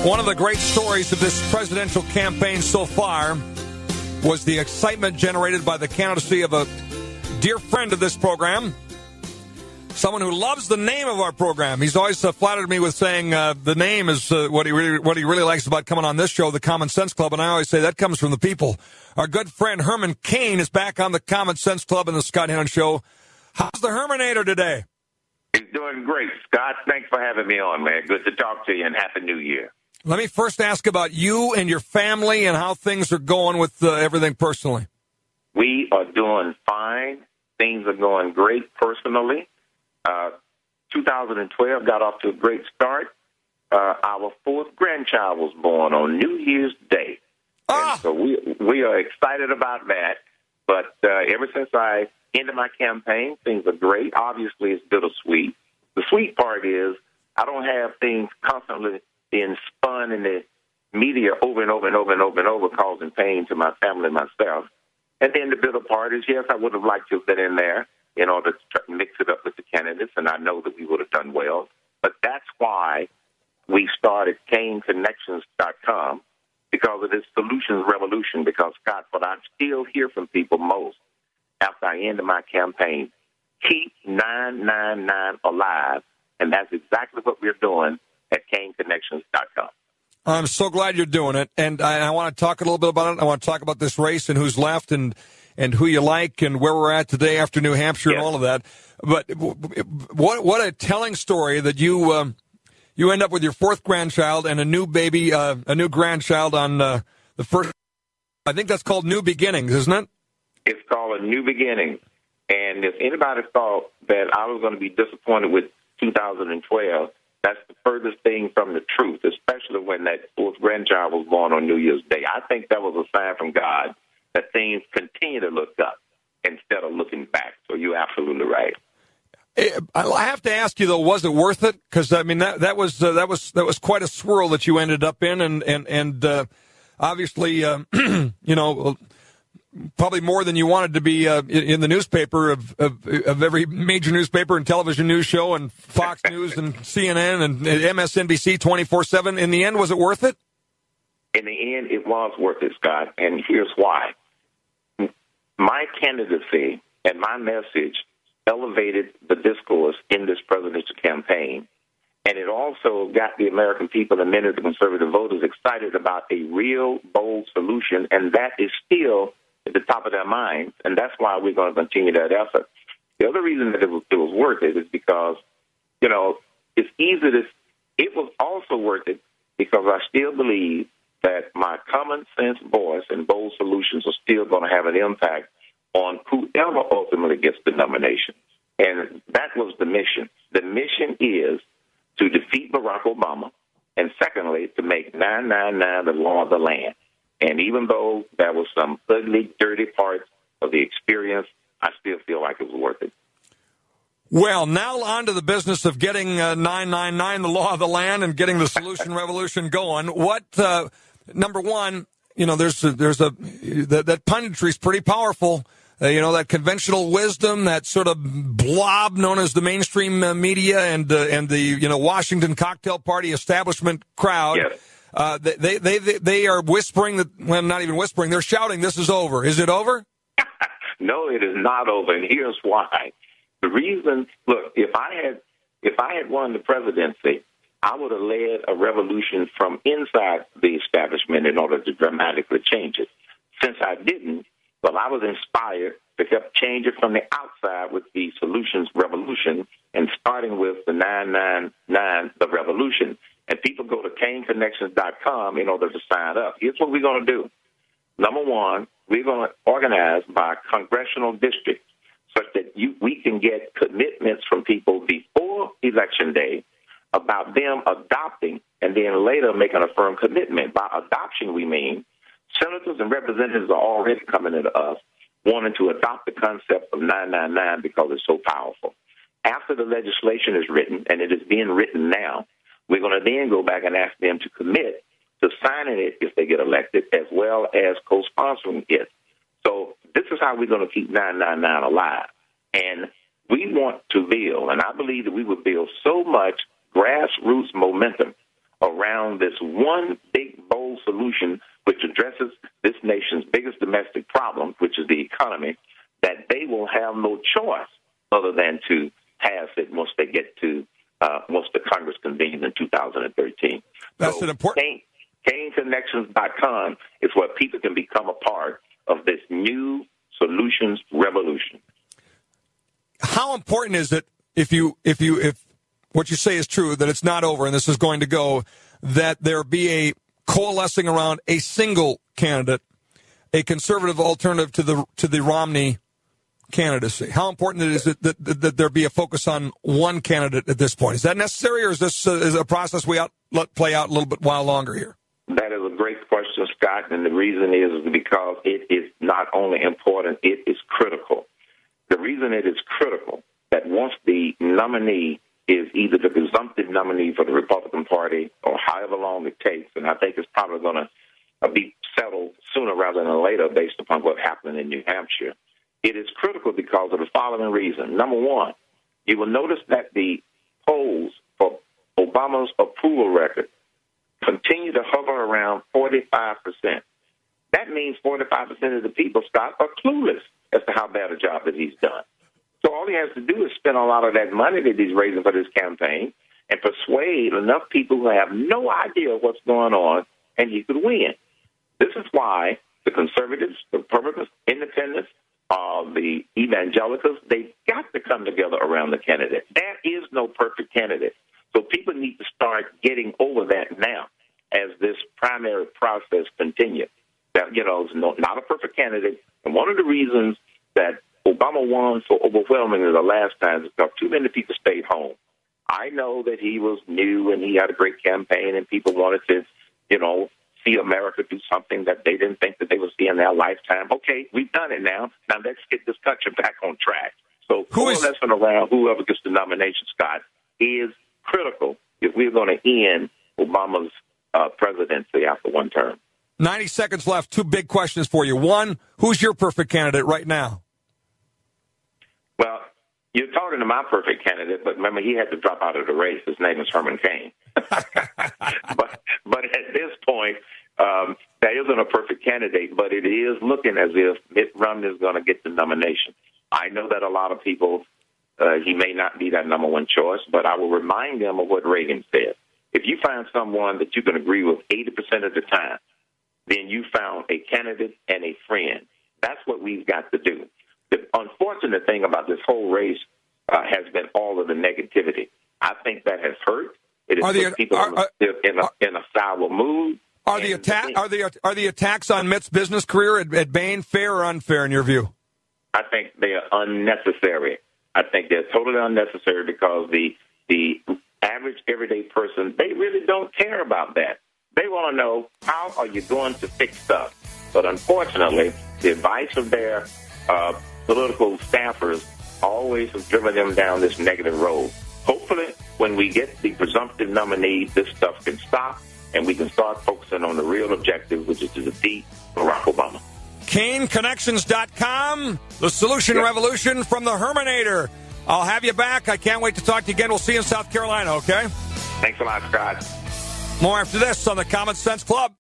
One of the great stories of this presidential campaign so far was the excitement generated by the candidacy of a dear friend of this program, someone who loves the name of our program. He's always flattered me with saying the name is what he really likes about coming on this show, the Common Sense Club, and I always say that comes from the people. Our good friend Herman Cain is back on the Common Sense Club and the Scott Hennen Show. How's the Hermanator today? He's doing great, Scott. Thanks for having me on, man. Good to talk to you, and Happy New Year. Let me first ask about you and your family and how things are going with everything personally. We are doing fine. Things are going great personally. 2012 got off to a great start. Our fourth grandchild was born on New Year's Day. And so we are excited about that. But ever since I ended my campaign, things are great. Obviously, it's bittersweet. The sweet part is I don't have things constantly being spun in the media over and over and over and over and over, causing pain to my family and myself. And then the bitter part is, yes, I would have liked to have been in there in order to try to mix it up with the candidates, and I know that we would have done well. But that's why we started CainConnections.com, because of this solutions revolution. Because, Scott, what I still hear from people most after I ended my campaign, keep 999 alive, and that's exactly what we're doing at CainConnections.com. I'm so glad you're doing it, and I want to talk a little bit about it. I want to talk about this race and who's left and who you like and where we're at today after New Hampshire and all of that. But what a telling story that you end up with your fourth grandchild and a new baby, a new grandchild on the first. I think that's called New Beginnings, isn't it? It's called A New Beginning. And if anybody thought that I was going to be disappointed with 2012, that's the furthest thing from the truth, especially when that fourth grandchild was born on New Year's Day. I think that was a sign from God that things continue to look up instead of looking back. So you're absolutely right. I have to ask you though, was it worth it? Because I mean that was quite a swirl that you ended up in, and obviously you know, probably more than you wanted to be in the newspaper of every major newspaper and television news show and Fox News and CNN and MSNBC 24/7. In the end, was it worth it? In the end, it was worth it, Scott, and here's why. My candidacy and my message elevated the discourse in this presidential campaign, and it also got the American people and many of the conservative voters excited about a real, bold solution, and that is still at the top of their minds, and that's why we're going to continue that effort. The other reason that it was worth it is because, you know, it's easy to. It was also worth it because I still believe that my common sense voice and bold solutions are still going to have an impact on whoever ultimately gets the nomination. And that was the mission. The mission is to defeat Barack Obama, and secondly, to make 999 the law of the land. And even though there was some ugly, dirty parts of the experience, I still feel like it was worth it. Well, now on to the business of getting 999, the law of the land, and getting the solution revolution going. What, number one, you know, there's that punditry is pretty powerful. You know, that conventional wisdom, that sort of blob known as the mainstream media and the, you know, Washington cocktail party establishment crowd. Yes. They are whispering that, well, not even whispering, they're shouting, this is over. Is it over? No, it is not over, and here's why. The reason, look, if I had won the presidency, I would have led a revolution from inside the establishment in order to dramatically change it. Since I didn't, well, I was inspired to help change it from the outside with the solutions revolution, and starting with the 999, the revolution. And people go to CainConnections.com in order to sign up. Here's what we're going to do. Number one, we're going to organize by congressional district such that we can get commitments from people before Election Day about them adopting and then later making a firm commitment. By adoption, we mean senators and representatives are already coming to us wanting to adopt the concept of 999 because it's so powerful. After the legislation is written, and it is being written now, we're going to then go back and ask them to commit to signing it if they get elected, as well as co-sponsoring it. So this is how we're going to keep 999 alive. And we want to build, and I believe that we would build so much grassroots momentum around this one big, bold solution which addresses this nation's biggest domestic problem, which is the economy, that they will have no choice other than to pass it once they get to once the Congress convenes in 2013. That's an important. CainConnections.com is where people can become a part of this new solutions revolution. How important is it if what you say is true, that it's not over and this is going to go, that there be a coalescing around a single candidate, a conservative alternative to the Romney candidacy? How important is it that there be a focus on one candidate at this point? Is that necessary, or is this is a process we let play out a little bit while longer here? That is a great question, Scott, and the reason is because it is not only important, it is critical. The reason it is critical that once the nominee is either the presumptive nominee for the Republican Party or however long it takes, and I think it's probably going to be settled sooner rather than later based upon what happened in New Hampshire, it is critical because of the following reason. Number one, you will notice that the polls for Obama's approval record continue to hover around 45%. That means 45% of the people, Scott, are clueless as to how bad a job that he's done. So all he has to do is spend a lot of that money that he's raising for this campaign and persuade enough people who have no idea what's going on, and he could win. This is why the conservatives, the Republicans, independents, the evangelicals, they've got to come together around the candidate. There is no perfect candidate. So people need to start getting over that now as this primary process continues. That, it's not a perfect candidate. And one of the reasons that Obama won so overwhelmingly the last time is because too many people stayed home. I know that he was new and he had a great campaign and people wanted to, see America do something that they didn't think that they would see in their lifetime. Okay, we've done it now. Now let's get this country back on track. So coalescing around whoever gets the nomination, Scott, is critical if we're going to end Obama's presidency after one term. 90 seconds left. Two big questions for you. One, who's your perfect candidate right now? Well, you're talking to my perfect candidate, but remember, he had to drop out of the race. His name is Herman Cain. but at this point, there isn't a perfect candidate, but it is looking as if Mitt Romney is going to get the nomination. I know that a lot of people, he may not be that number one choice, but I will remind them of what Reagan said. If you find someone that you can agree with 80% of the time, then you found a candidate and a friend. That's what we've got to do. The unfortunate thing about this whole race has been all of the negativity. I think that has hurt. It has put people in a sour mood. Are the attacks on Mitt's business career at Bain fair or unfair in your view? I think they are unnecessary. I think they're totally unnecessary because the average everyday person, they really don't care about that. They want to know, how are you going to fix stuff? But unfortunately, the advice of their political staffers always have driven them down this negative road. Hopefully, when we get the presumptive nominee, this stuff can stop, and we can start focusing on the real objective, which is to defeat Barack Obama. CainConnections.com, the solution revolution from the Hermanator. I'll have you back. I can't wait to talk to you again. We'll see you in South Carolina, okay? Thanks a lot, Scott. More after this on the Common Sense Club.